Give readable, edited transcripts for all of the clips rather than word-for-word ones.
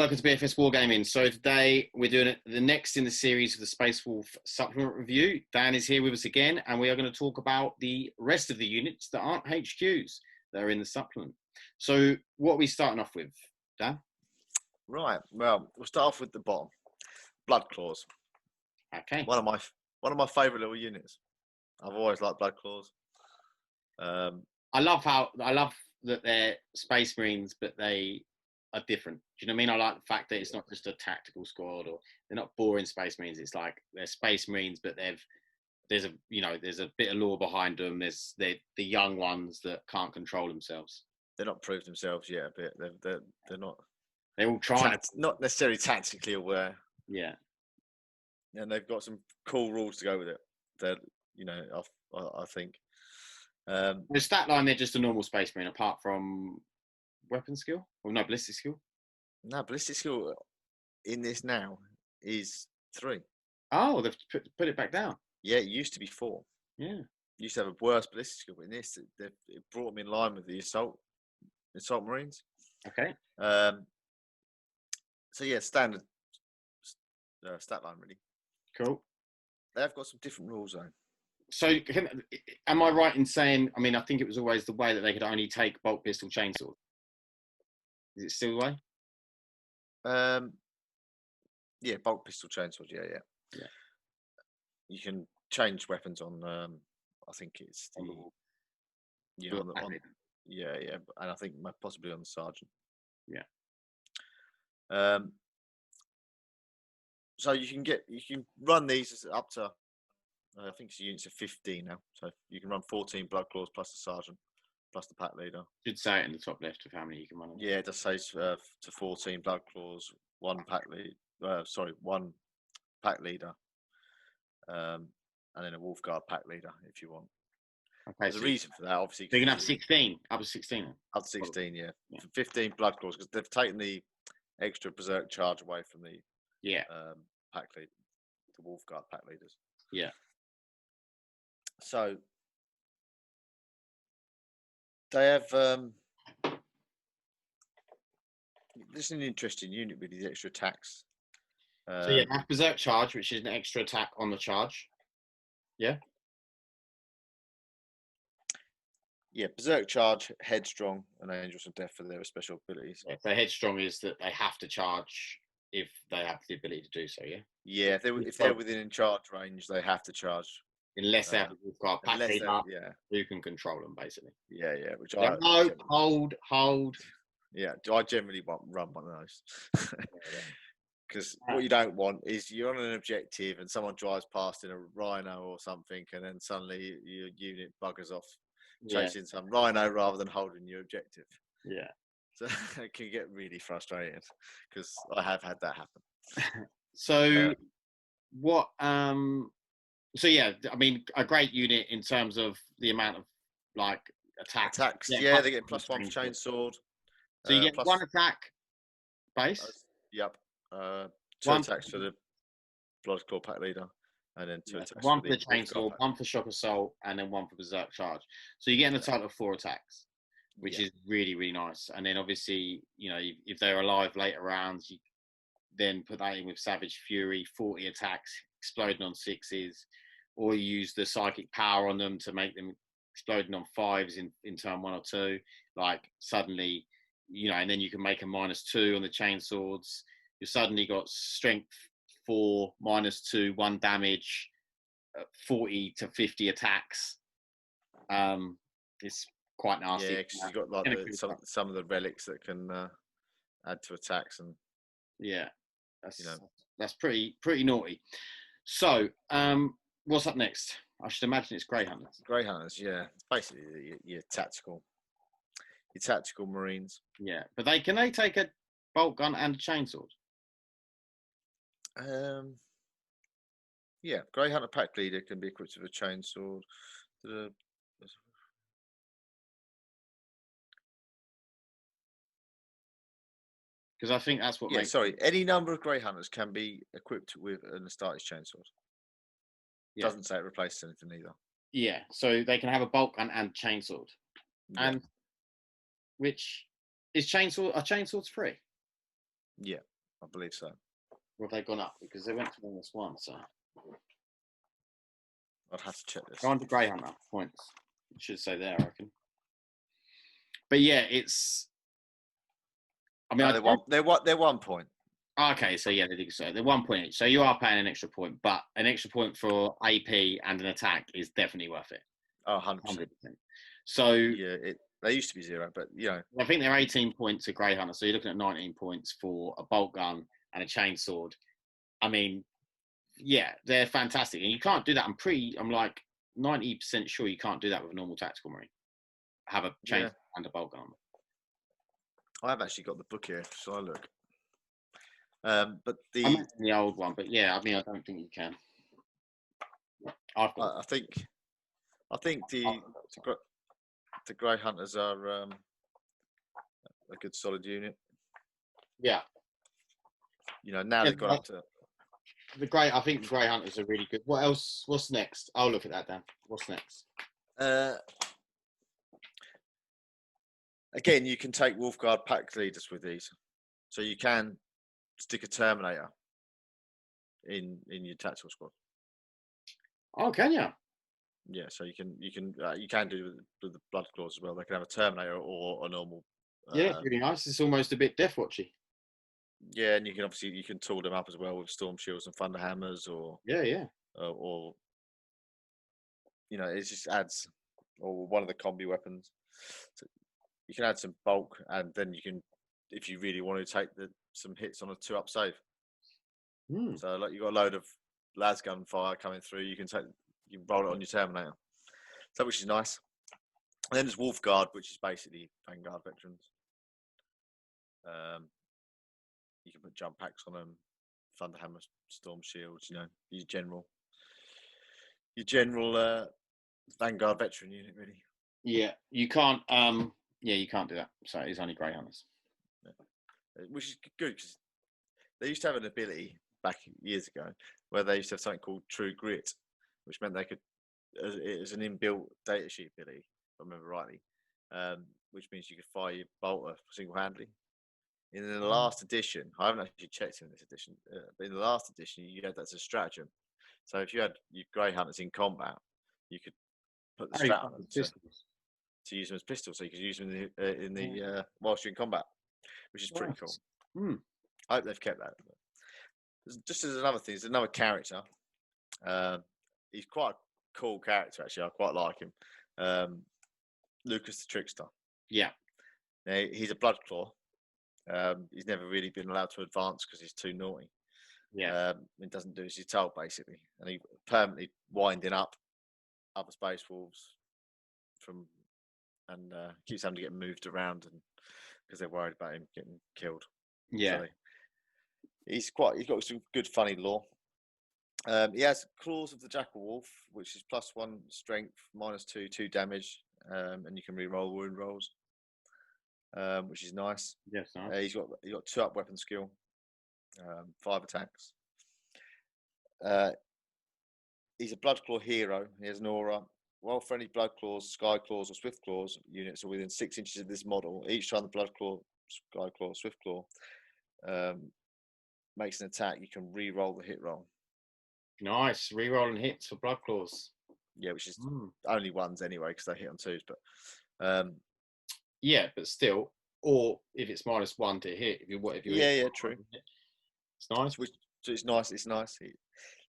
welcome to BFS Wargaming. So today we're doing the next in the series of the Space Wolf supplement review. Dan is here with us again, and we are going to talk about the rest of the units that aren't HQs that are in the supplement. So what are we starting off with, Dan? Right. Well, we'll start off with the bottom. Blood Claws. Okay. One of my favourite little units. I've always liked Blood Claws. I love that they're Space Marines, but they are different. Do you know what I mean? I like the fact that it's not just a tactical squad, or they're not boring Space Marines. It's like they're Space Marines, but there's a bit of lore behind them. There's the young ones that can't control themselves. They're not proved themselves yet a bit. They're not. They're all trying. Not necessarily tactically aware. Yeah. And they've got some cool rules to go with it. That I think. The stat line, they're just a normal Space Marine, apart from weapon skill, or no, ballistic skill. No, ballistic skill in this now is 3. Oh, they've put it back down. Yeah, it used to be 4. Yeah, used to have a worse ballistic skill, but in this, it brought them in line with the assault Marines. Okay. So yeah, standard stat line really. Cool. They've got some different rules though. So, am I right in saying? I mean, I think it was always the way that they could only take bolt pistol chainsaw. Is it still the way? Yeah, bolt pistol chainsaws. Yeah. You can change weapons on. I think it's the. And I think possibly on the sergeant. Yeah. So you can run these up to. I think it's units of 15 now. So you can run 14 Blood Claws plus the sergeant plus the pack leader. Should say it in the top left of how many you can run. Yeah, it does say to 14 Blood Claws, one pack leader, and then a Wolf Guard pack leader if you want. Okay, there's a reason for that, obviously. So you can have 16, up to 16. Up to 16, yeah. 15 Blood Claws because they've taken the extra Berserk charge away from the pack leader, the Wolf Guard pack leaders. Yeah. So they have this is an interesting unit with these extra attacks. So you have Berserk charge, which is an extra attack on the charge. Yeah. Yeah, Berserk charge, Headstrong, and Angels of Death for their special abilities. Yeah, so Headstrong is that they have to charge if they have the ability to do so. Yeah. Yeah, if they're within charge range, they have to charge. Unless they have a Wolf Guard pack leader, who can control them, basically. Yeah. Which hold. Yeah, I generally run one of those. Because what you don't want is you're on an objective and someone drives past in a Rhino or something, and then suddenly your unit buggers off chasing some Rhino rather than holding your objective. Yeah. So it can get really frustrating because I have had that happen. So what? So yeah, I mean, a great unit in terms of the amount of like attacks. Yeah, they get +1 for chainsword. So you get 1 attack base. Yep. 2 attacks for the Blood Claw pack leader, and then 2 attacks. 1 for the chainsaw, 1 for shock assault, and then 1 for berserk charge. So you get a total of 4 attacks, which is really, really nice. And then obviously, if they're alive later rounds, you then put that in with Savage Fury, 40 attacks, exploding on 6s, or you use the psychic power on them to make them exploding on 5s in turn 1 or 2. Like suddenly, and then you can make a -2 on the chainswords. You've suddenly got strength 4, -2, 1 damage, 40 to 50 attacks. It's quite nasty. Yeah, because you've got like some of the relics that can add to attacks, and that's pretty naughty. So, what's up next? I should imagine it's Greyhounds. Greyhounds, yeah, it's basically your tactical Marines. Yeah, but can they take a bolt gun and a chainsword? Yeah, Greyhound pack leader can be equipped with a chainsword. Because I think that's what. Any number of Greyhounders can be equipped with an Astartes chainsword. Doesn't say it replaces anything either. Yeah, so they can have a bolt gun and chainsword, and which is chainsword. Are chainswords free? Yeah. I believe so. Or have they gone up? Because they went to -1, so. I'd have to check this. They're under Greyhound now, points. It should say there, I reckon. But yeah, it's. I mean, they're 1 point. Okay, so yeah, they do so. They're 1 point each. So you are paying an extra point, but an extra point for AP and an attack is definitely worth it. Oh, 100%. So yeah, they used to be 0, but I think they're 18 points a Greyhunter. So you're looking at 19 points for a bolt gun and a chainsword. I mean, yeah, they're fantastic, and you can't do that. I'm like 90% sure you can't do that with a normal tactical marine. Have a chain and a bolt gun. I've actually got the book here, so I look. But I'm the old one, but yeah, I mean, I don't think you can. I think the Grey Hunters are a good solid unit. Yeah. Now they've got up to I think the Grey Hunters are really good. What else? What's next? I'll look at that, Dan. What's next? Again, you can take Wolfguard pack leaders with these, so you can stick a Terminator in your tactical squad. Oh, can you? Yeah, so you can do with the Blood Claws as well. They can have a Terminator or a normal. Yeah, it's really nice. It's almost a bit Deathwatchy. Yeah, and you can tool them up as well with Storm Shields and Thunder Hammers, or it just adds, or one of the combi weapons. So you can add some bulk, and then you can, if you really want to take some hits on a 2-up save. So like you've got a load of lasgun fire coming through, you can roll it on your Terminator. So which is nice. And then there's Wolfguard, which is basically Vanguard veterans. You can put jump packs on them, Thunderhammer, Storm Shields, your general Vanguard veteran unit, really. Yeah, you can't. You can't do that. So it's only Grey Hunters. Yeah. Which is good, because they used to have an ability back years ago where they used to have something called True Grit, which meant they could, it was an inbuilt data sheet ability, if I remember rightly, which means you could fire your bolter single-handedly. In the last edition, I haven't actually checked in this edition, but in the last edition, you had that as a stratagem. So if you had your Grey Hunters in combat, you could put the strat on them to use them as pistols, so you could use them in the whilst you're in combat, which is pretty cool. I hope they've kept that. Just as another thing, there's another character. He's quite a cool character, actually. I quite like him. Lucas the Trickster. Yeah. Now, he's a Bloodclaw. He's never really been allowed to advance because he's too naughty. Yeah. He doesn't do as he's told, basically. And he permanently winding up other Space Wolves and keeps having to get moved around because they're worried about him getting killed. Yeah. So he's got some good funny lore. He has Claws of the Jackal Wolf, which is +1 strength, -2 damage, and you can re-roll wound rolls, which is nice. Yes, nice. He's got 2-up weapon skill, 5 attacks. He's a Bloodclaw hero. He has an aura. While friendly Blood Claws, Sky Claws, or Swift Claws units are within 6 inches of this model, each time the Blood Claw, Sky Claw, Swift Claw makes an attack, you can re-roll the hit roll. Nice, re-rolling hits for Blood Claws. Yeah, which is only ones anyway, because they hit on 2s. But yeah, but still, or if it's -1 to hit, if you true. It's nice. So it's nice. It's nice.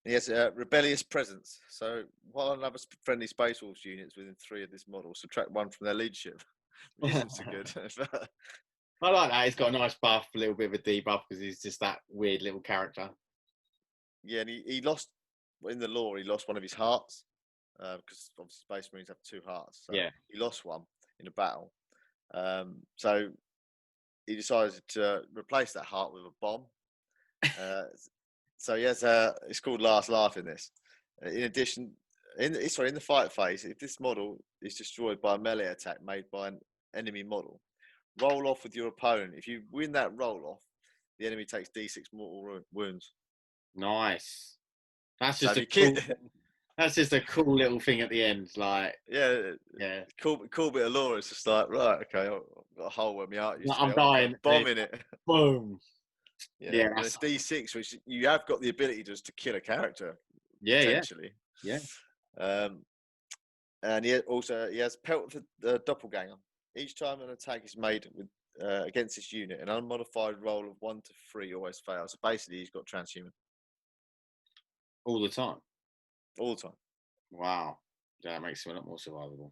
He has a rebellious presence. So while another friendly Space Wolves units within 3 of this model, subtract 1 from their leadership, which isn't so good. I like that. He's got a nice buff, a little bit of a debuff, because he's just that weird little character. Yeah, and he lost, in the lore, he lost one of his hearts, because obviously Space Marines have 2 hearts. So yeah. He lost one in a battle. So he decided to replace that heart with a bomb. So he has it's called Last Laugh in this. In addition, in the fight phase, if this model is destroyed by a melee attack made by an enemy model, roll off with your opponent. If you win that roll off, the enemy takes D6 mortal wounds. Nice. That's just that's just a cool little thing at the end. Like, yeah. Cool bit of lore. It's just like, right, okay, I've got a hole where my heart used to be. I'm dying. Bomb in it. Boom. Yeah, and it's D6, which you have got the ability just to kill a character. Yeah, potentially. Yeah. And he has pelt for the doppelganger. Each time an attack is made with against this unit, an unmodified roll of 1 to 3 always fails. So basically, he's got transhuman All the time. all the time. Wow, that makes him a lot more survivable.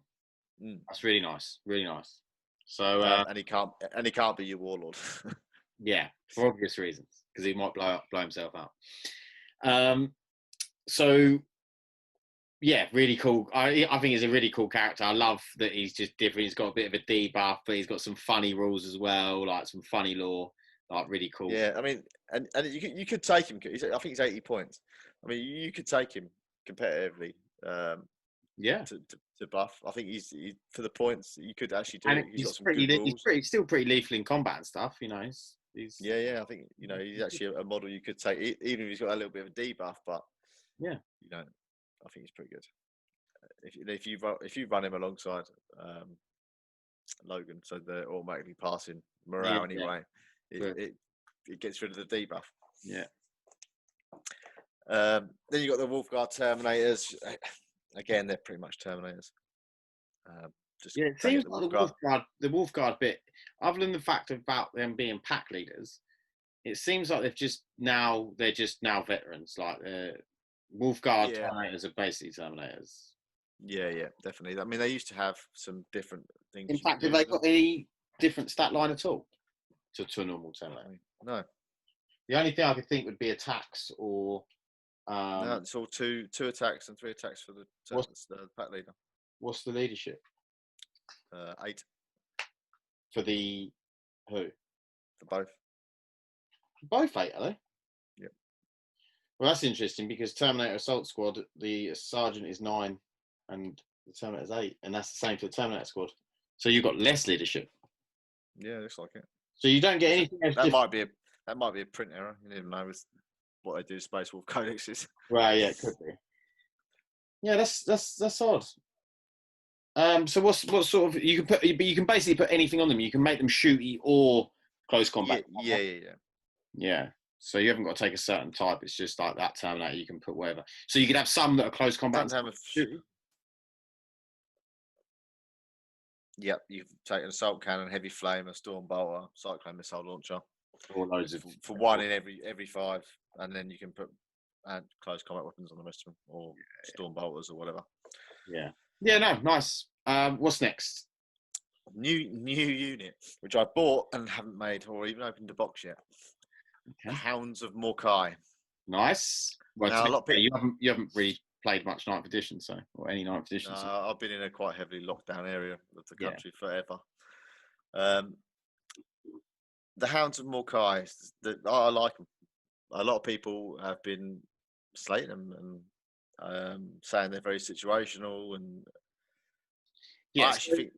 Mm. That's really nice, really nice. So and he can't be your warlord. Yeah, for obvious reasons, because he might blow himself up. So yeah, really cool. I think he's a really cool character. I love that he's just different. He's got a bit of a debuff, but he's got some funny rules as well, like some funny lore, like really cool. Yeah, I mean, and you could take him. I think he's 80 points. I mean, you could take him competitively. Yeah, to buff. I think he's for the points. You could actually do and it. He's got some pretty, good rules. He's still pretty lethal in combat and stuff. You know, yeah. I think he's actually a model you could take, even if he's got a little bit of a debuff. But yeah, I think he's pretty good. If you run him alongside Logan, so they're automatically passing morale anyway. It gets rid of the debuff. Yeah. Then you got the Wolfguard Terminators. Again, they're pretty much Terminators. It seems like the Wolfguard bit, other than the fact about them being pack leaders, it seems like they're just now veterans. Like the Wolfguard Terminators are basically Terminators. Yeah, definitely. I mean, they used to have some different things. In fact, have they got any different stat line at all to a normal Terminator? No. The only thing I could think would be attacks or. No, it's all two attacks and 3 attacks for the pack leader. What's the leadership? 8. For the who? For both. Both 8, are they? Yeah. Well, that's interesting because Terminator Assault Squad, the sergeant is 9 and the Terminator's 8, and that's the same for the Terminator Squad. So you've got less leadership. Yeah, looks like it. So you don't get anything else. That might be a print error. You never know with what they do Space Wolf codexes. Right, yeah, it could be. Yeah, that's odd. So what sort of you can basically put anything on them. You can make them shooty or close combat. Yeah. So you haven't got to take a certain type. It's just like that Terminator. You can put whatever. So you could have some that are close combat. Shooty. Yep, you can take an assault cannon, heavy flame, a storm bolter, cyclone missile launcher. Or loads of for 1 in every 5, and then you can put close combat weapons on the rest of them, or storm bolters or whatever. Yeah. Yeah. No. Nice. What's next? New unit, which I bought and haven't made or even opened the box yet. Okay. Hounds of Morkai. Nice. Well, now, a lot of people, you haven't really played much 9th edition, or any 9th edition. I've been in a quite heavily locked down area of the country forever. The Hounds of Morkai, I like them. A lot of people have been slating them and saying they're very situational. And I actually think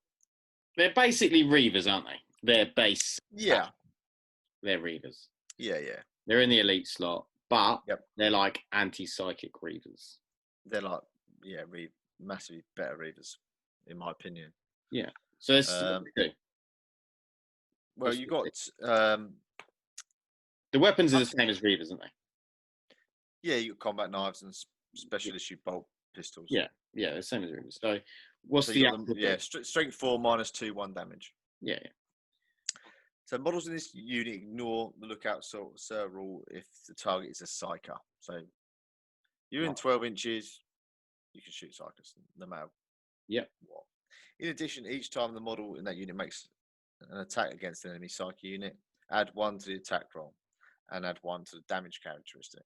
they're basically Reavers, aren't they? They're base. Yeah. They're Reavers. Yeah. They're in the elite slot, but they're like anti-psychic Reavers. They're like, massively better Reavers, in my opinion. Yeah. So it's well, you got the weapons are the same as Reavers, aren't they? Yeah, you got combat knives and special issue bolt pistols. Yeah, the same as Reavers. So what's the strength 4 -2 1 damage. Yeah. So models in this unit ignore the lookout sir rule if the target is a psyker. So you're in 12 inches, you can shoot psykers no matter what. In addition, each time the model in that unit makes an attack against an enemy psyche unit, add 1 to the attack roll and add 1 to the damage characteristic.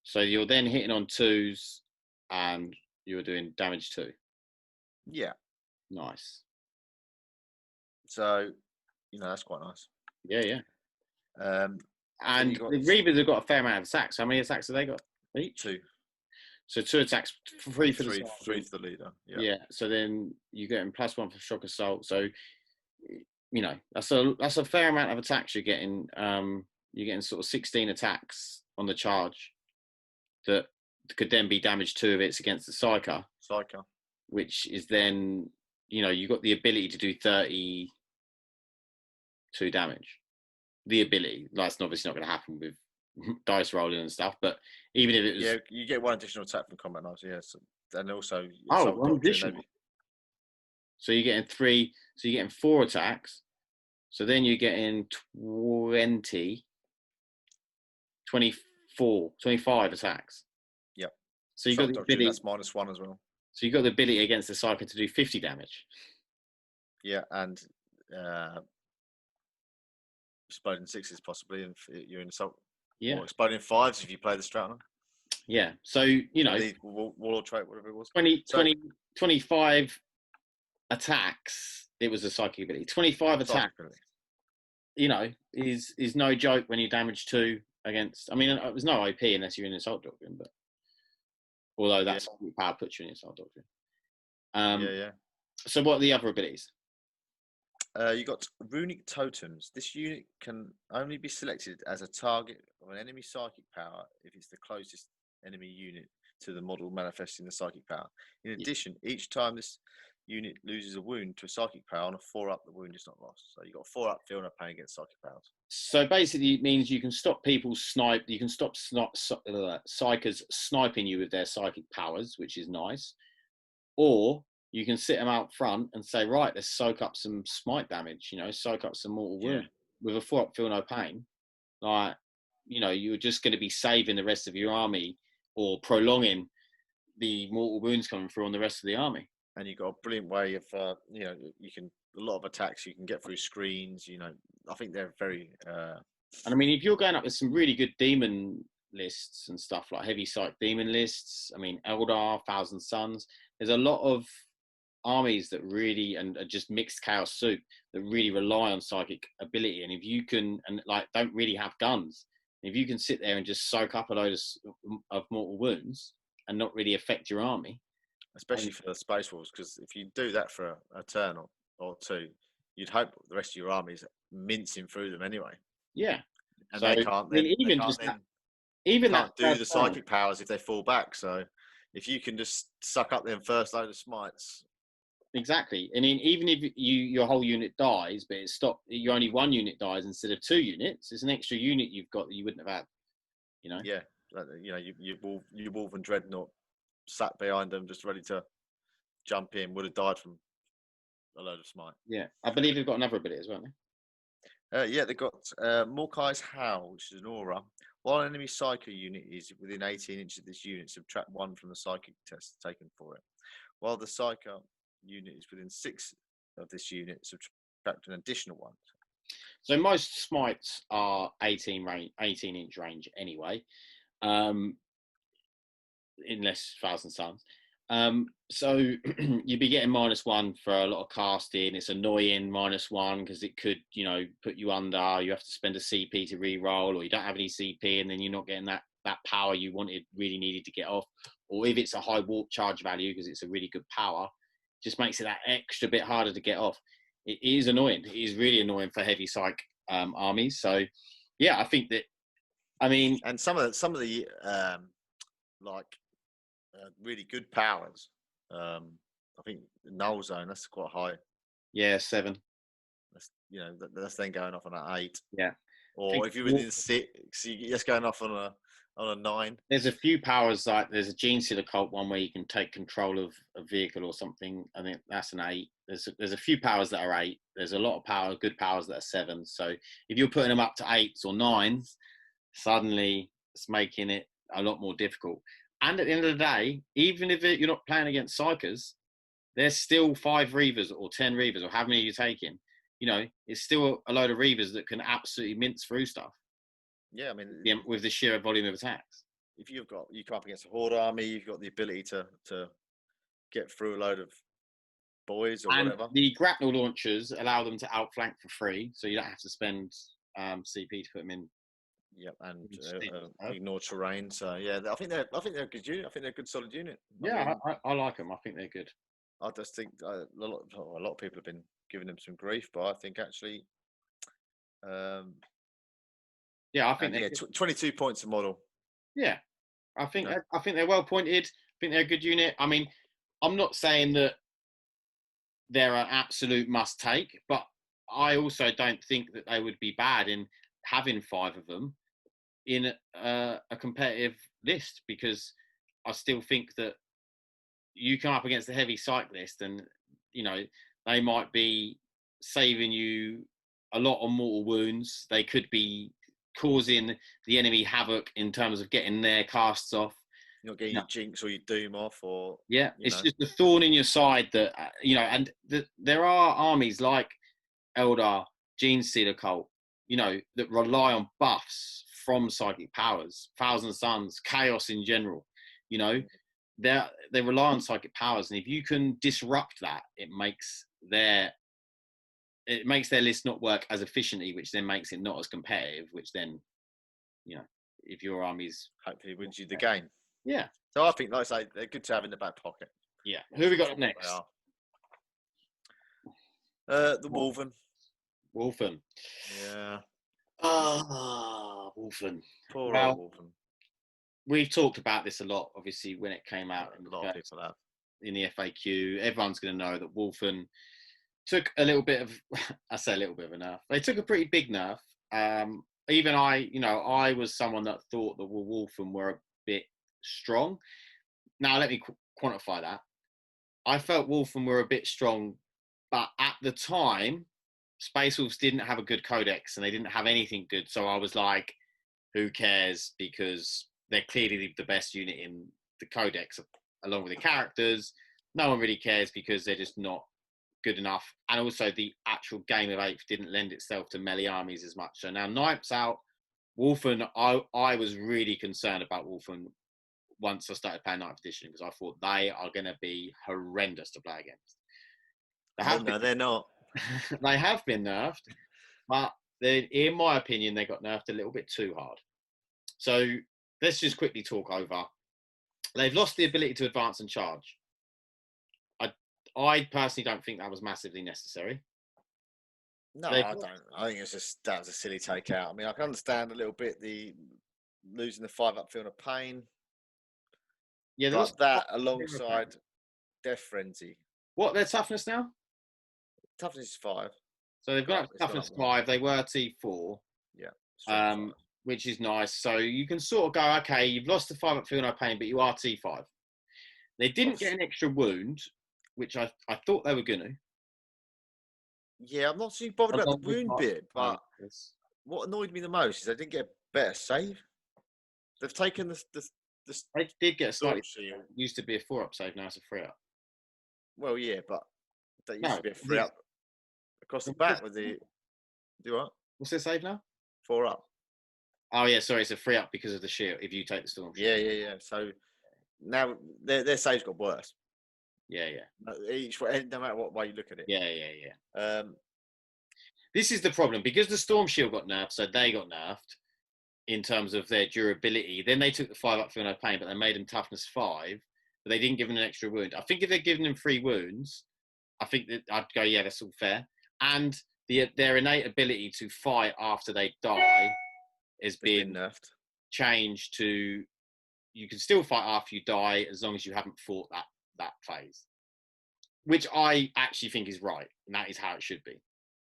So you're then hitting on 2s and you're doing damage 2. Yeah. Nice. So, that's quite nice. Yeah. And the Reavers have got a fair amount of attacks. How many attacks have they got each? 2. So 2 attacks, 3 for the leader. Yeah. So then you get +1 for shock assault. So that's a fair amount of attacks you're getting. You're getting sort of 16 attacks on the charge that could then be damage 2 of it's against the psyker. Which is then you've got the ability to do 32 damage. the ability. That's obviously not going to happen with dice rolling and stuff. But even if it was, you get one additional attack from combat knives. Yes, and also one additional. So you're getting 3. So you're getting 4 attacks. So then you're getting 25 attacks. Yep. So you got the ability. That's -1 as well. So you got the ability against the Psyker to do 50 damage. Yeah, and exploding 6s possibly, and you're in assault. Yeah. Or exploding 5s if you play the Stratton. Yeah. So you know, the Warlord trait, whatever it was. 25 attacks. It was a psychic ability. 25 attacks. You know, is no joke when you damage 2 against. I mean, it was no OP unless you're in assault doctrine, but although that's power puts you in assault doctrine. So what are the other abilities? You got Runic Totems. This unit can only be selected as a target of an enemy psychic power if it's the closest enemy unit to the model manifesting the psychic power. In addition, each time this unit loses a wound to a psychic power on a 4-up, the wound is not lost. So you've got a 4-up, feel no pain against psychic powers. So basically, it means you can stop people snipe. You can stop psychers sniping you with their psychic powers, which is nice. Or you can sit them out front and say, right, let's soak up some smite damage. You know, soak up some mortal wound with a 4-up, feel no pain. Like, you know, you're just going to be saving the rest of your army or prolonging the mortal wounds coming through on the rest of the army. And you've got a brilliant way of, you know, you can, a lot of attacks you can get through screens, you know, I think they're very... And I mean, if you're going up with some really good demon lists and stuff, like heavy psych demon lists, I mean, Eldar, Thousand Suns, there's a lot of armies that really, and are just mixed chaos soup, that really rely on psychic ability. And if you can, and like, don't really have guns, if you can sit there and just soak up a load of mortal wounds and not really affect your army, especially for the Space Wolves, because if you do that for a turn or 2, you'd hope the rest of your army is mincing through them anyway. Yeah, and so, they can't then, even can't do the psychic powers if they fall back. So if you can just suck up them first load of smites. Exactly, and even if your whole unit dies, but it's stopped, you only 1 unit dies instead of 2 units. It's an extra unit you've got that you wouldn't have had. You know. Yeah, you know, you Wolverine Dreadnought sat behind them, just ready to jump in, would have died from a load of smite. Yeah, I believe they've got another ability as well, haven't they? Yeah, they've got Morkai's Howl, which is an aura. While an enemy psycho unit is within 18 inches of this unit, subtract 1 from the psychic test taken for it. While the psycho unit is within 6 of this unit, subtract an additional 1. So most smites are 18-inch range anyway, unless Thousand Suns. So you'd be getting -1 for a lot of casting. It's annoying -1 because it could, you know, put you under. You have to spend a CP to re-roll, or you don't have any CP, and then you're not getting that power you really needed to get off. Or if it's a high warp charge value because it's a really good power, just makes it that extra bit harder to get off. It is annoying. It is really annoying for heavy psych armies. So yeah, I think that. I mean, and some of the really good powers. I think null zone, that's quite high. Yeah, 7. That's, you know, that's then going off on an 8. Yeah. Or if you're within 6, that's going off on a 9. There's a few powers, like there's a Gene Sealer cult one where you can take control of a vehicle or something. I think that's an 8. There's a few powers that are 8. There's a lot of good powers that are 7. So if you're putting them up to 8s or 9s, suddenly it's making it a lot more difficult. And at the end of the day, even if you're not playing against psychers, there's still 5 Reavers or 10 Reavers or how many you're taking. You know, it's still a load of Reavers that can absolutely mince through stuff. Yeah, I mean, with the sheer volume of attacks. If you come up against a horde army, you've got the ability to get through a load of boys or whatever. The grapnel launchers allow them to outflank for free, so you don't have to spend CP to put them in. Yep, and ignore terrain. So yeah, I think they're a good unit. I think they're a good solid unit. I like them. I think they're good. I just think a lot of people have been giving them some grief, but I think actually, yeah, I think 22 points a model. Yeah, I think they're well pointed. I think they're a good unit. I mean, I'm not saying that they're an absolute must take, but I also don't think that they would be bad. And having 5 of them in a competitive list, because I still think that you come up against a heavy cyclist and, you know, they might be saving you a lot of mortal wounds. They could be causing the enemy havoc in terms of getting their casts off. You're not getting your jinx or your doom off, or it's just a thorn in your side that and there are armies like Eldar, Gene Stealer Cult, that rely on buffs from psychic powers, Thousand Suns, Chaos in general. They rely on psychic powers, and if you can disrupt that, it makes their list not work as efficiently, which then makes it not as competitive, which then, if your army's hopefully wins you the game. Yeah. So I think, like I say, they're good to have in the back pocket. Yeah. Who have we got up next? The Wolven. Wolfen. Yeah. Wolfen. Poor old Wolfen. We've talked about this a lot, obviously, when it came out. A lot of people have. In the FAQ, everyone's going to know that Wolfen took a little bit of, I say a little bit of a nerf. They took a pretty big nerf. Even I was someone that thought that Wolfen were a bit strong. Now, let me quantify that. I felt Wolfen were a bit strong, but at the time, Space Wolves didn't have a good codex and they didn't have anything good. So I was like, who cares? Because they're clearly the best unit in the codex, along with the characters. No one really cares because they're just not good enough. And also the actual game of 8th didn't lend itself to melee armies as much. So now 9th's out. Wolfen, I was really concerned about Wolfen once I started playing 9th edition, because I thought they are going to be horrendous to play against. They're not. They have been nerfed, but in my opinion, they got nerfed a little bit too hard. So let's just quickly talk over. They've lost the ability to advance and charge. I personally don't think that was massively necessary. No, I don't. I think that was a silly take out. I mean, I can understand a little bit the losing the 5 up feeling of pain. Yeah, but that alongside Death Frenzy. What, their toughness now? Toughness is 5. So they've got toughness 5. They were T4. Yeah. Which is nice. So you can sort of go, okay, you've lost the 5 up feel no pain, but you are T5. They didn't get an extra wound, which I thought they were going to. Yeah, I'm not too bothered about the wound bit, but what annoyed me the most is they didn't get a better save. They've taken the They did get a slightly shield. It used to be a 4-up save, now it's a 3-up. Well, yeah, but that used to be a 3-up across the back with the. Do what? What's their save now? 4-up. Oh yeah, sorry, it's a 3-up because of the shield. If you take the storm shield. Yeah. So now their saves got worse. Yeah. No matter what way you look at it. Yeah. This is the problem, because the storm shield got nerfed, so they got nerfed in terms of their durability. Then they took the 5 up feel no pain, but they made them toughness 5, but they didn't give them an extra wound. I think if they're giving them 3 wounds, I think that I'd go, yeah, that's all fair. And their innate ability to fight after they die has been nerfed, changed to you can still fight after you die as long as you haven't fought that phase, which I actually think is right, and that is how it should be.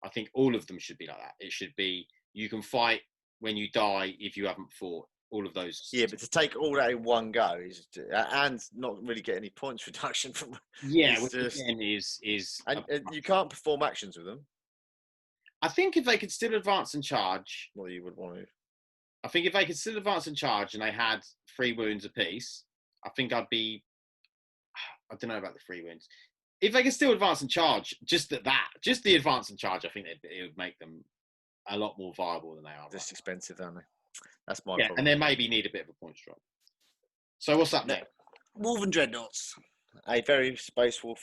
I think all of them should be like that. It should be you can fight when you die if you haven't fought. All of those. Yeah, but to take all that in one go and not really get any points reduction from. Yeah, which again is and you can't perform actions with them. I think if they could still advance and charge. Well, you would want to. I think if they could still advance and charge and they had 3 wounds apiece, I think I'd be. I don't know about the 3 wounds. If they could still advance and charge, just the advance and charge, I think it would make them a lot more viable than they are. Just expensive, aren't they? That's my problem. And they maybe need a bit of a point drop. So what's up next? Wolverine Dreadnoughts, a very Space Wolf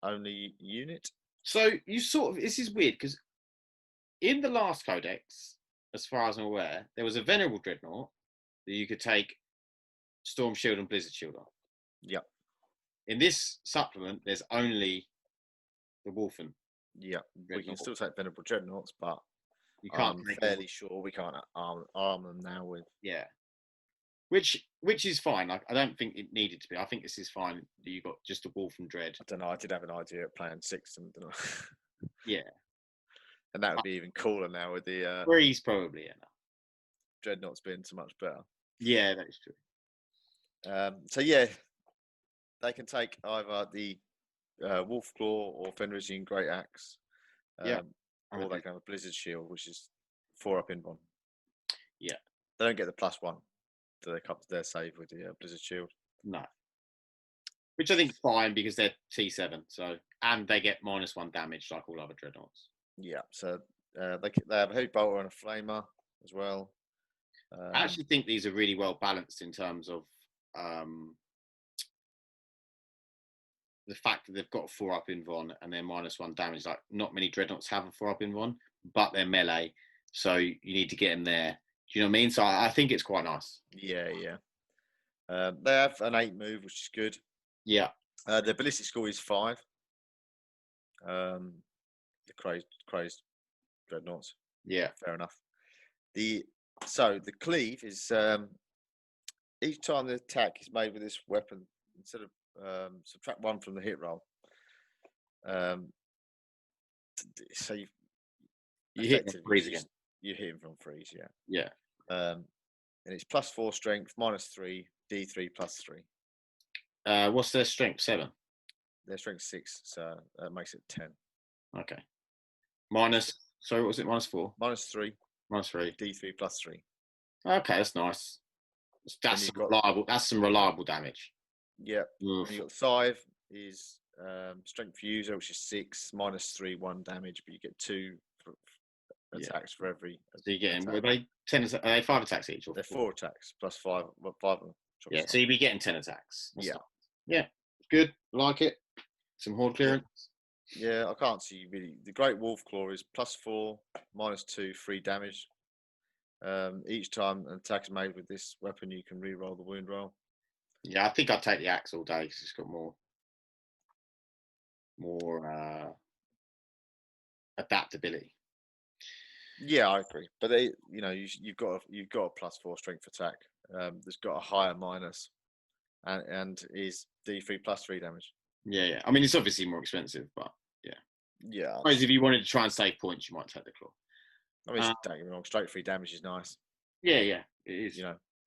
only unit. So you this is weird because in the last codex, as far as I'm aware, there was a Venerable Dreadnought that you could take Storm Shield and Blizzard Shield on. Yep. In this supplement, there's only the Wolfen. Yeah, we can still take Venerable Dreadnoughts, but you can't. I'm fairly sure we can't arm them now with. Yeah. Which is fine. I don't think it needed to be. I think this is fine that you got just a Wolfen Dread. I don't know. I did have an idea of playing 6 and. Yeah. And that would be even cooler now with the Three's probably enough. Dreadnoughts being so much better. Yeah, that is true. So yeah, they can take either the Wolf Claw or Fenrisian Great Axe. Or they can have a Blizzard Shield, which is 4-up invuln. Yeah. They don't get the +1 to their save with the Blizzard Shield. No. Which I think is fine because they're T7, so and they get -1 damage like all other dreadnoughts. Yeah, so they have a heavy bolter and a flamer as well. I actually think these are really well balanced in terms of the fact that they've got a 4-up invuln and they're -1 damage. Like, not many dreadnoughts have a 4-up invuln, but they're melee, so you need to get them there. Do you know what I mean? So I think it's quite nice. Yeah. They have an 8 move, which is good. Yeah. Their ballistic score is 5. The crazed dreadnoughts. Yeah. Fair enough. The cleave is each time the attack is made with this weapon, instead of subtract 1 from the hit roll. So you hit him freeze again. You hit him from freeze, yeah. Yeah. And it's +4 strength, -3, D3 +3. What's their strength? 7. Their strength 6, so that makes it 10. Okay. Sorry, what was it? -4. -3. -3. D3 +3. Okay, that's nice. That's some reliable damage. Yeah. And you got Scythe is strength fuser, which is 6, -3, 1 damage, but you get 2 attacks for every. So you get were they 10? Are they 5 attacks each? Or they're 4 attacks +5. Well, 5 of them. Yeah, so you'd be getting 10 attacks. Yeah. Yeah, good. Like it. Some horde clearance. Yeah, I can't see really. The Great Wolf Claw is +4, -2, 3 damage. Each time an attack is made with this weapon, you can re-roll the wound roll. Yeah, I think I'd take the axe all day because it's got more adaptability. Yeah, I agree. But you've got a +4 strength attack. That's got a higher minus, and is D3 +3 damage. Yeah. I mean, it's obviously more expensive, but yeah. Yeah. I suppose if you wanted to try and save points, you might take the claw. I mean, don't get me wrong, straight 3 damage is nice. Yeah, it is.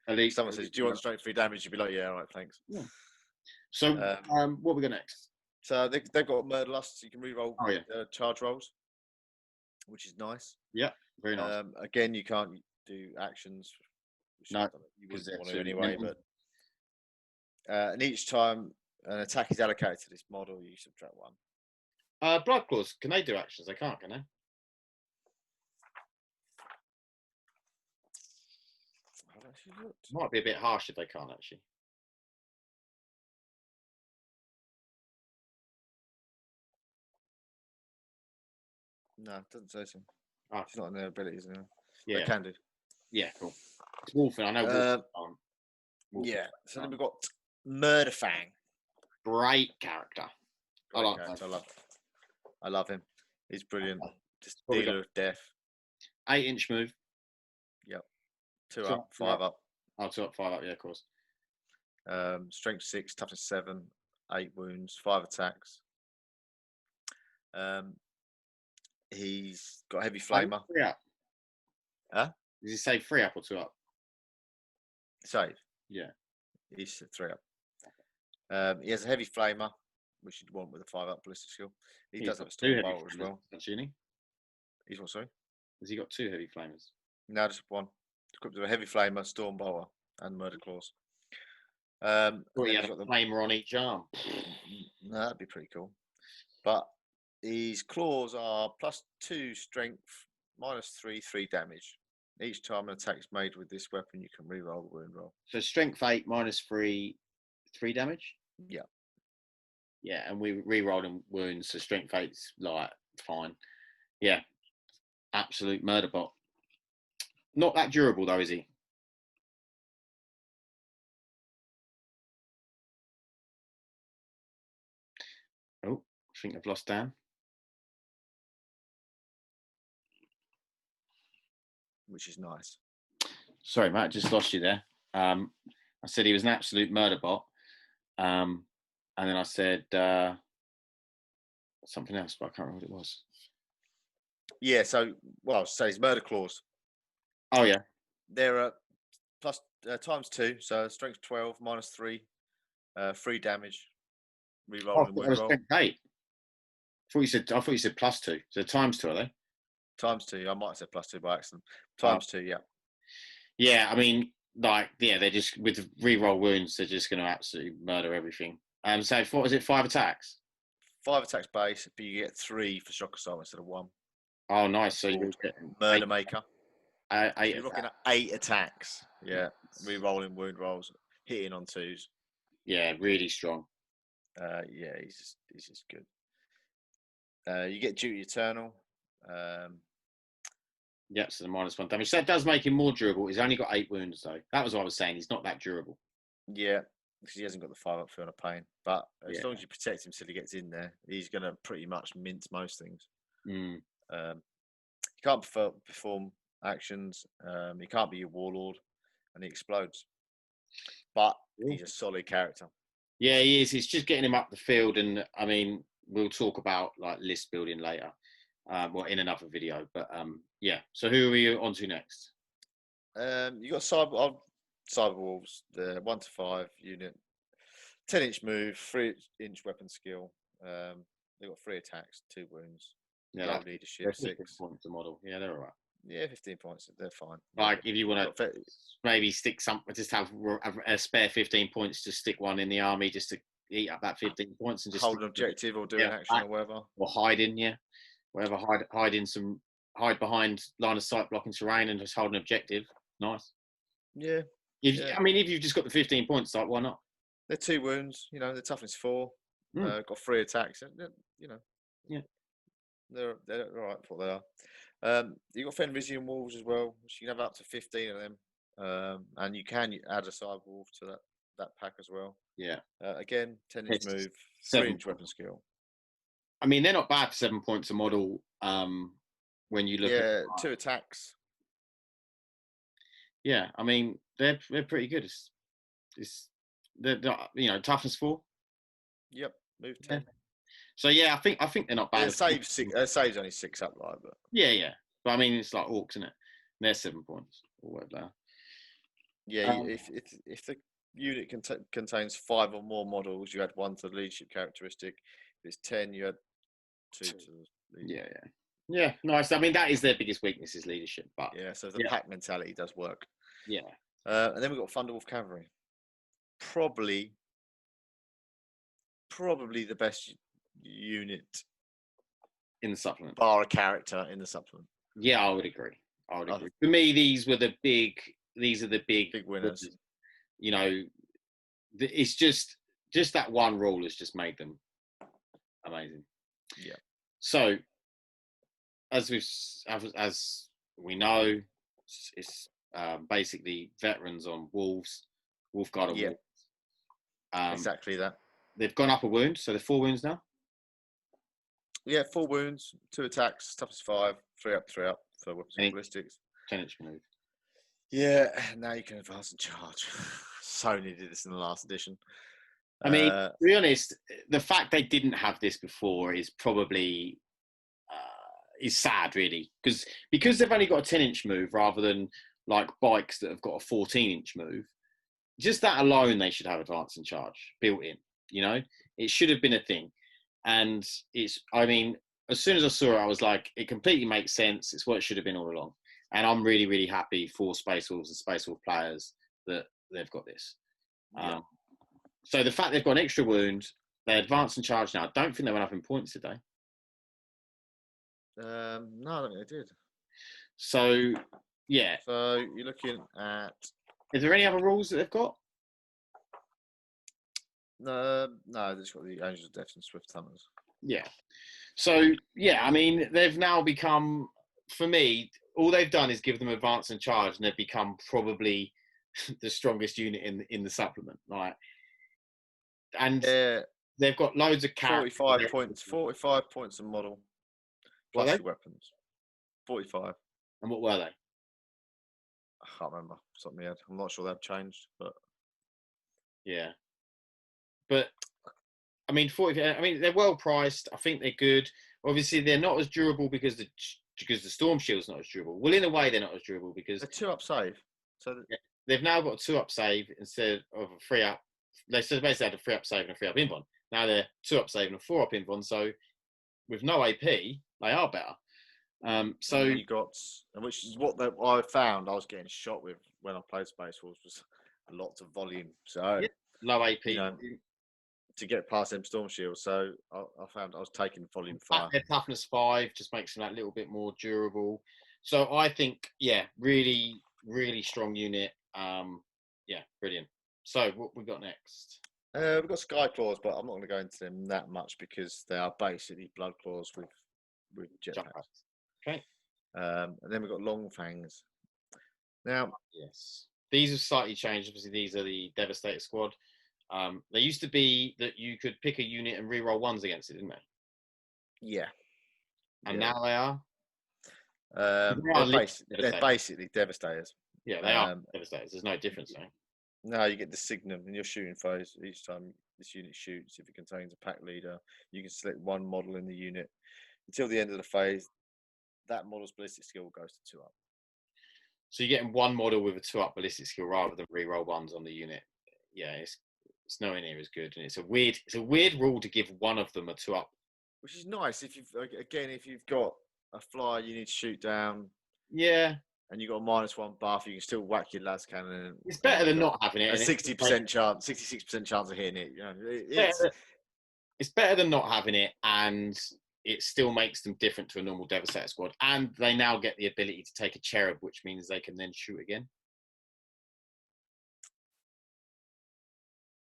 At least someone says, "Do you want straight 3 damage?" You'd be like, "Yeah, all right, thanks." Yeah. So, what we got next? So they've got Murderlust, so you can re-roll charge rolls, which is nice. Yeah, very nice. Again, you can't do actions. No, you wouldn't want to anyway. But and each time an attack is allocated to this model, you subtract 1. Blood Claws, can they do actions? They can't, can they? Might be a bit harsh if they can't actually. No, it doesn't say so. Oh. It's not in their abilities anyway. Yeah. They can do. Yeah, cool. It's Wolfen, I know Wolfen. Yeah, so then we've got Murderfang. Great character. I love him. He's brilliant. Just dealer of death. 8-inch move. Yep. 2 up, 5 up. Oh, 2 up, 5 up. Yeah, of course. Strength 6, toughness 7, 8 wounds, 5 attacks. He's got heavy flamer. 3 up. Huh? Does he say 3 up or 2 up? Save. Yeah. He's 3 up. He has a heavy flamer, which you'd want with a 5 up ballistic skill. He does have a storm bolter as well. He's what, sorry? Has he got 2 heavy flamers? No, just 1. Equipped with a heavy flamer, storm bolter, and murder claws. He had a flamer on each arm. No, that'd be pretty cool. But his claws are +2 strength, -3, 3 damage. Each time an attack is made with this weapon, you can re-roll the wound roll. So strength 8, -3, 3 damage? Yeah. Yeah, and we re-rolling wounds, so strength 8's like fine. Yeah. Absolute murder bot. Not that durable though, is he? Oh, I think I've lost Dan. Which is nice. Sorry, Matt, just lost you there. I said he was an absolute murder bot. And then I said something else, but I can't remember what it was. Yeah. So, well, say it's murder claws. Oh yeah. They're plus times 2, so strength 12 minus 3, 3 damage. Oh, I Reroll and thought that wound was roll. strength 8. I thought you said +2. So times 2, are they? Times 2. I might have said plus 2 by accident. Oh. Times 2, yeah. Yeah, I mean, like, yeah, they're just with reroll wounds, they're just going to absolutely murder everything. So what was it? 5 attacks. 5 attacks base, but you get 3 for shock assault instead of 1. Oh, nice. So you're Called getting Murder Maker. So 8 you're looking attacks. at 8 attacks. Yeah. Rerolling wound rolls, hitting on 2s. Yeah, really strong. Yeah, he's just good. You get Duty Eternal. Yep, so the -1 damage. So that does make him more durable. He's only got 8 wounds, though. That was what I was saying. He's not that durable. Yeah, because he hasn't got the 5 up feeling of pain. But as Yeah. long as you protect him till he gets in there, he's going to pretty much mince most things. Mm. He can't perform actions. He can't be your warlord, and he explodes. But he's a solid character. Yeah, he is. It's just getting him up the field, and I mean, we'll talk about like list building later, well, in another video. But yeah. So who are we on to next? You got Cyber Wolves, the 1 to 5 unit, 10-inch move, 3-inch weapon skill. They've got 3 attacks, 2 wounds. Yeah, Low leadership, 6 points to model. Yeah, they're all right. Yeah, 15 points. They're fine. Like if you want to maybe stick just have a spare 15 points, just stick one in the army just to eat up that 15 points and just hold an objective or do an action or whatever. Or hide in, whatever. Hide behind line of sight blocking terrain and just hold an objective. Nice. Yeah. I mean, if you've just got the 15 points, like why not? They're 2 wounds. You know, their toughness 4. Got 3 attacks. You know. Yeah. They're all right for what they are. You got Fenrisian wolves as well, which you can have up to 15 of them, and you can add a cyber wolf to that pack as well. Yeah. Again, 10-inch move, 3-inch weapon skill. I mean, they're not bad for 7 points a model. When you look at 2 attacks. Yeah, I mean they're pretty good. They're toughness 4. Yep, move 10. Yeah. So yeah, I think they're not bad. Saves only 6 up, right? But yeah. But I mean, it's like orcs, isn't it? They're 7 points or whatever they are. Yeah, if the unit contains 5 or more models, you add 1 to the leadership characteristic. If it's 10, you add 2 to the leadership. Yeah, nice. I mean, that is their biggest weakness is leadership. But yeah, so the pack mentality does work. Yeah. And then we've got Thunderwolf Cavalry. Probably the best unit in the supplement. Bar a character in the supplement. Yeah, I would agree. For me, these are the big winners. You know, it's just that one rule has just made them amazing. Yeah. So, as we know, it's basically veterans on wolves, wolf guard on wolves. Exactly that. They've gone up a wound, so they're 4 wounds now. Yeah, 4 wounds, 2 attacks, toughness 5, 3 up for weapons and ballistics. 10-inch move. Yeah, now you can advance and charge. Sony did this in the last edition. I mean, to be honest, the fact they didn't have this before is probably is sad, really, because they've only got a 10-inch move rather than like bikes that have got a 14-inch move. Just that alone, they should have advance and charge built in. You know, it should have been a thing. And I mean, as soon as I saw it, I was like, it completely makes sense. It's what it should have been all along. And I'm really, really happy for Space Wolves and Space Wolf players that they've got this. Yeah. So the fact they've got an extra wound, they advance and charge now. I don't think they went up in points today. No, I don't think they did. So, yeah. So you're looking at... Is there any other rules that they've got? No, they've just got the Angels of Death and Swift Hunters. Yeah. So, yeah, I mean, they've now become, for me, all they've done is give them advance and charge, and they've become probably the strongest unit in the supplement. Like, and they've got loads of characters. 45 points a model. Plus your weapons. 45. And what were they? I can't remember. Something my head. I'm not sure they've changed, but yeah. But I mean, 40. I mean, they're well priced. I think they're good. Obviously, they're not as durable because because the Storm Shield's not as durable. Well, in a way, they're not as durable because a 2-up save. So they've now got a 2-up save instead of a 3-up. They basically had a 3-up save and a 3-up invuln. Now they're 2-up save and a 4-up invuln. So with no AP, they are better. So you got, which is what I found I was getting shot with when I played Space Wolves, was a lot of volume. So low AP. To get past them Storm Shields. So I found I was taking volume fire. Their toughness 5 just makes them that little bit more durable. So I think, really, really strong unit. Brilliant. So what we got next? We've got Sky Claws, but I'm not going to go into them that much because they are basically blood claws with jetpacks. Okay. And then we've got Long Fangs. Now, yes, these have slightly changed. Obviously, these are the Devastator squad. They used to be that you could pick a unit and reroll 1s against it, didn't they? Yeah. And now they are? They're basically Devastators. Yeah, they are Devastators. There's no difference, though. No, you get the signum and you're shooting foes. Each time this unit shoots, if it contains a pack leader, you can select one model in the unit. Until the end of the phase, that model's ballistic skill goes to 2-up. So you're getting one model with a 2-up ballistic skill rather than reroll 1s on the unit. Yeah, it's nowhere near as good, and it's a weird rule to give one of them a 2-up. Which is nice if you've got a flyer you need to shoot down. Yeah. And you got a -1 buff, you can still whack your las cannon. It's better than not having it. A 60% chance, 66% chance of hitting it. You know, it's better than not having it, and it still makes them different to a normal Devastator squad. And they now get the ability to take a cherub, which means they can then shoot again.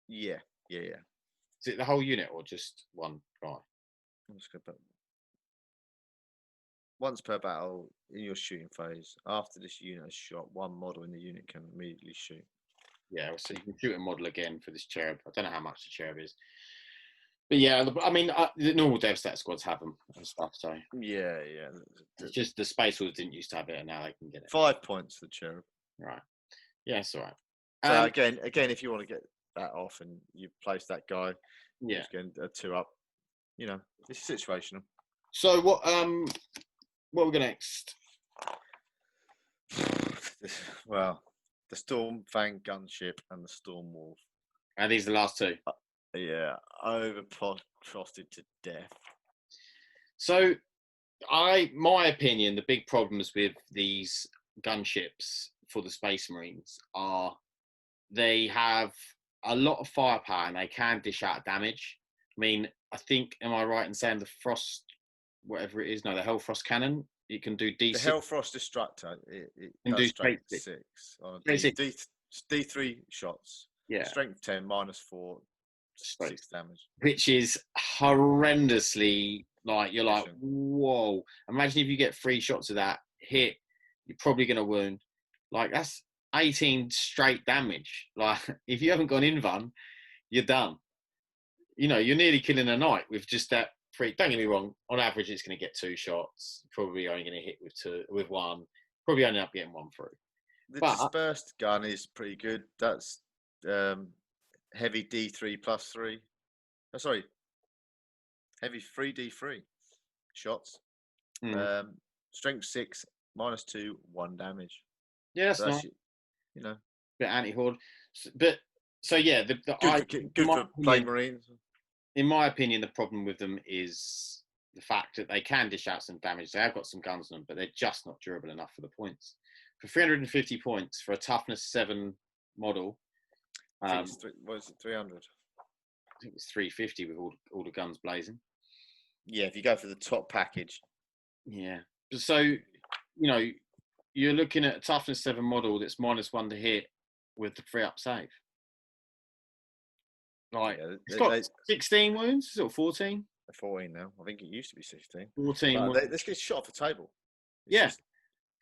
Yeah. Is it the whole unit or just one guy? Once per battle in your shooting phase, after this unit is shot, one model in the unit can immediately shoot. Yeah, so you can shoot a model again for this cherub. I don't know how much the cherub is. But yeah, I mean, the normal Devastator squads have them and stuff, so... Yeah. It's just the Space Wolves didn't used to have it, and now they can get it. 5 points for the cherub. Right. Yeah, it's all right. So again, if you want to get that off and you place that guy, just getting a 2-up, it's situational. So what we got next? Well, the Storm Fang gunship and the Storm Wolf. And these are the last two? Yeah, overcosted to death. So, my opinion, the big problems with these gunships for the Space Marines are they have a lot of firepower and they can dish out damage. I mean, I think, am I right in saying the Frost, whatever it is, no, the Hellfrost cannon, it can do D6. The Hellfrost Destructor, it can does do strength 6. D3 shots. Yeah. Strength 10, -4, 6 damage. Which is horrendously, you're like, whoa. Imagine if you get 3 shots of that hit, you're probably going to wound. That's 18 straight damage. If you haven't gone invuln, you're done. You're nearly killing a knight with just that 3. Don't get me wrong, on average, it's going to get 2 shots. Probably only going to hit with 1. Probably only up getting 1 through. The dispersed gun is pretty good. That's heavy D3 +3. Oh, sorry. Heavy 3D3 shots. Strength 6, -2, 1 damage. Yeah, that's nice. Bit anti-horde. But, so yeah. Good for Plague Marines. In my opinion, the problem with them is the fact that they can dish out some damage. They have got some guns on them, but they're just not durable enough for the points. For 350 points for a toughness 7 model. What is it, 300? I think it's 350 with all the guns blazing. Yeah, if you go for the top package. Yeah. So, you're looking at a toughness 7 model that's -1 to hit with the 3-up save. It's got 16 wounds, is it 14? 14 now. I think it used to be 16. 14. This gets shot off the table.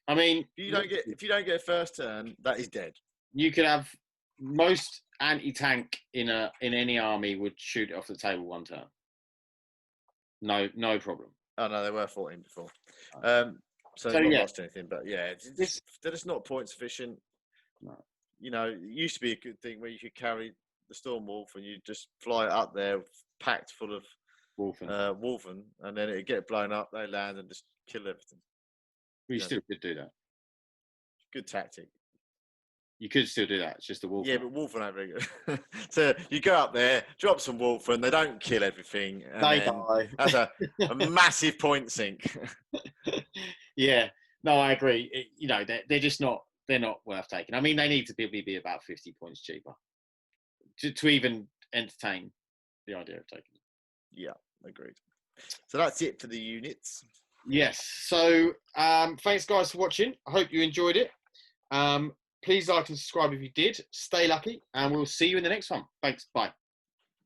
I mean, if you don't get a first turn, that is dead. You could have most anti-tank in any army would shoot it off the table 1 turn. No problem. Oh no, they were 14 before. So they've not lost anything, but yeah, they're just not point sufficient. No. It used to be a good thing where you could carry the Storm Wolf and you just fly it up there packed full of Wolfen, and then it'd get blown up, they land and just kill everything. Well, you still could do that. Good tactic. You could still do that. It's just a wolf. Yeah, but Wolverine ain't very good. So you go up there, drop some Wolverine, they don't kill everything. And They then die. that's a massive point sink. Yeah. No, I agree. You know, they're just not. They're not worth taking. I mean, they need to be about 50 points cheaper to even entertain the idea of taking them. Yeah, agreed. So that's it for the units. Yes. So thanks, guys, for watching. I hope you enjoyed it. Please like and subscribe if you did. Stay lucky, and we'll see you in the next one. Thanks. Bye.